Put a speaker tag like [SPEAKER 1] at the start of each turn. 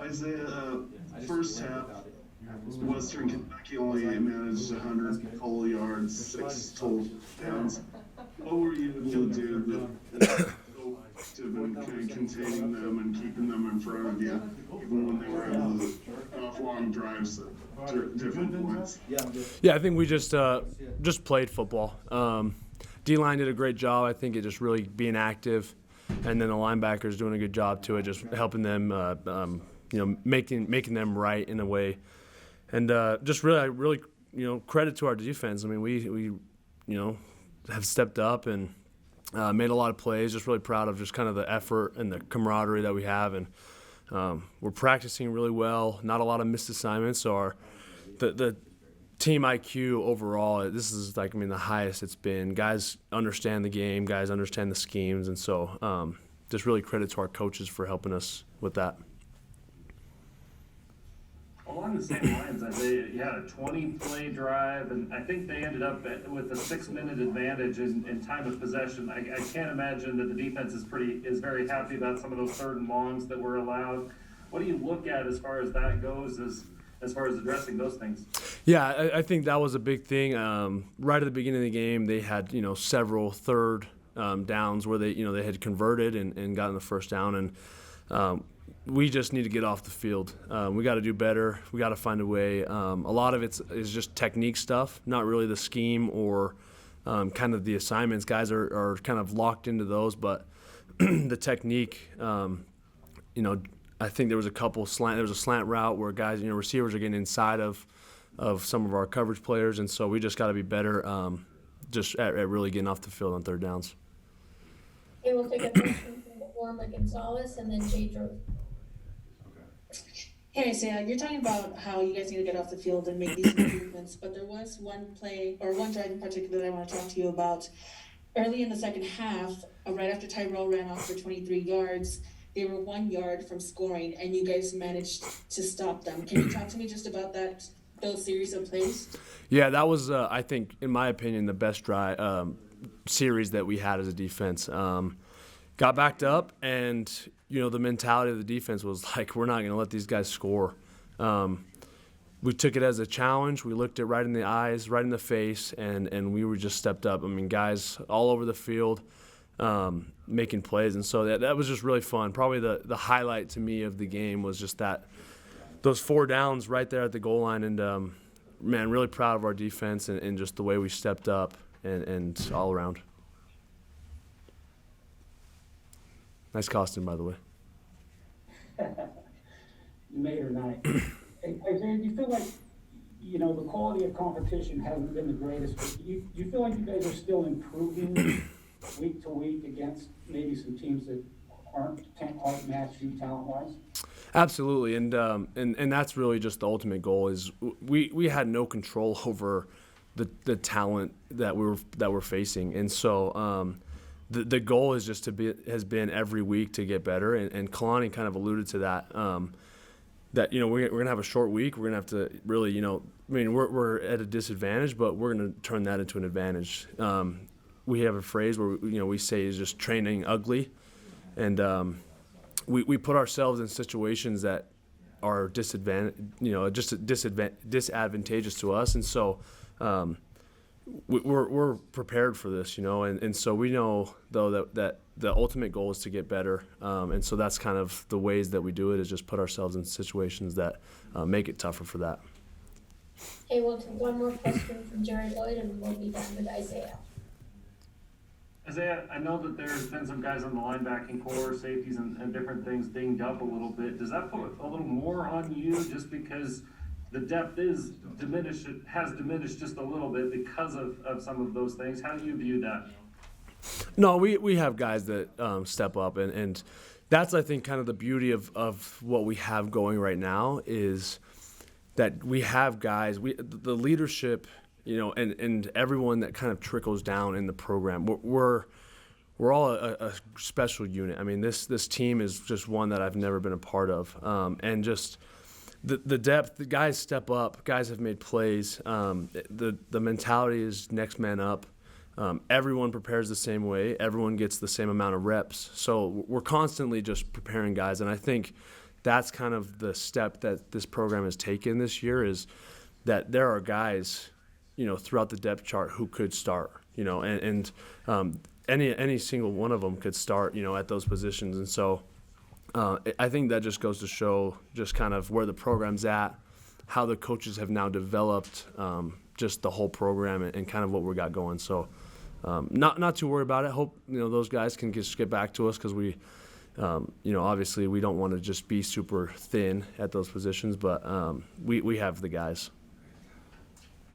[SPEAKER 1] Isaiah, first half, Western Kentucky only managed 100 total yards, 6 total downs. What were you able to do to so effective in kind of containing them and keeping them in front of you, even when they were able to off long drives at different points?
[SPEAKER 2] Yeah, I think we just played football. D-line did a great job. I think it just really being active, and then the linebackers doing a good job too. It just helping them, making them right in a way, and just really, credit to our defense. I mean, we have stepped up and made a lot of plays. Just really proud of just kind of the effort and the camaraderie that we have, and we're practicing really well. Not a lot of missed assignments. So the team IQ overall, this is the highest it's been. Guys understand the game. Guys understand the schemes, and so just really credit to our coaches for helping us with that.
[SPEAKER 3] Along the same lines, you had a 20-play drive, and I think they ended up with a 6-minute advantage in time of possession. I can't imagine that the defense is very happy about some of those third and longs that were allowed. What do you look at as far as that goes, as far as addressing those things?
[SPEAKER 2] Yeah, I think that was a big thing. Right at the beginning of the game, they had several third downs where they had converted and gotten the first down, and we just need to get off the field. We got to do better. We got to find a way. A lot of it is just technique stuff, not really the scheme or kind of the assignments. Guys are kind of locked into those, but the technique, I think there was a slant route where guys, receivers are getting inside of some of our coverage players, and so we just got to be better just at really getting off the field on third downs.
[SPEAKER 4] Okay, we'll take a question from Orma Gonzalez and then Jay Drew.
[SPEAKER 5] Hey, Isaiah, you're talking about how you guys need to get off the field and make these improvements, but there was one play or one drive in particular that I want to talk to you about. Early in the second half, right after Tyrell ran off for 23 yards, they were 1 yard from scoring, and you guys managed to stop them. Can you talk to me just about those series of plays?
[SPEAKER 2] Yeah, that was, I think, in my opinion, the best drive series that we had as a defense. Got backed up, and the mentality of the defense was like, we're not going to let these guys score. We took it as a challenge. We looked it right in the eyes, right in the face, and we were just stepped up. I mean, guys all over the field making plays, and so that was just really fun. Probably the highlight to me of the game was just those 4 downs right there at the goal line, and man, really proud of our defense and just the way we stepped up and all around. Nice costume, by the way.
[SPEAKER 6] You made her night. Hey, Isaiah, do you feel like, the quality of competition hasn't been the greatest, but do you feel like you guys are still improving week to week against maybe some teams that can't quite match you talent-wise?
[SPEAKER 2] Absolutely, and that's really just the ultimate goal. Is we had no control over the talent that we're facing, and so the goal is just has been every week to get better. And Kalani kind of alluded to that. That we're gonna have a short week. We're gonna have to really we're at a disadvantage, but we're gonna turn that into an advantage. We have a phrase where we say is just training ugly, and we put ourselves in situations that are disadvantageous to us, and so we're prepared for this, and so we know though that the ultimate goal is to get better, and so that's kind of the ways that we do it, is just put ourselves in situations that make it tougher for that.
[SPEAKER 4] Okay, we'll take one more question from Jerry Lloyd, and we'll be done with Isaiah.
[SPEAKER 3] Isaiah, I know that there's been some guys on the linebacking core, safeties, and different things dinged up a little bit. Does that put a little more on you just because the depth has diminished just a little bit because of some of those things? How do you view that?
[SPEAKER 2] No, we have guys that step up, and that's, I think, kind of the beauty of what we have going right now, is that we have guys, the leadership, and everyone that kind of trickles down in the program. We're all a special unit. I mean, this team is just one that I've never been a part of, and just the depth. The guys step up. Guys have made plays. The mentality is next man up. Everyone prepares the same way. Everyone gets the same amount of reps. So we're constantly just preparing guys, and I think that's kind of the step that this program has taken this year, is that there are guys, throughout the depth chart who could start, and any single one of them could start, at those positions. And so I think that just goes to show just kind of where the program's at, how the coaches have now developed just the whole program and kind of what we got going. So not too worried about it. Hope, those guys can just get back to us, because we, obviously we don't want to just be super thin at those positions, but we have the guys.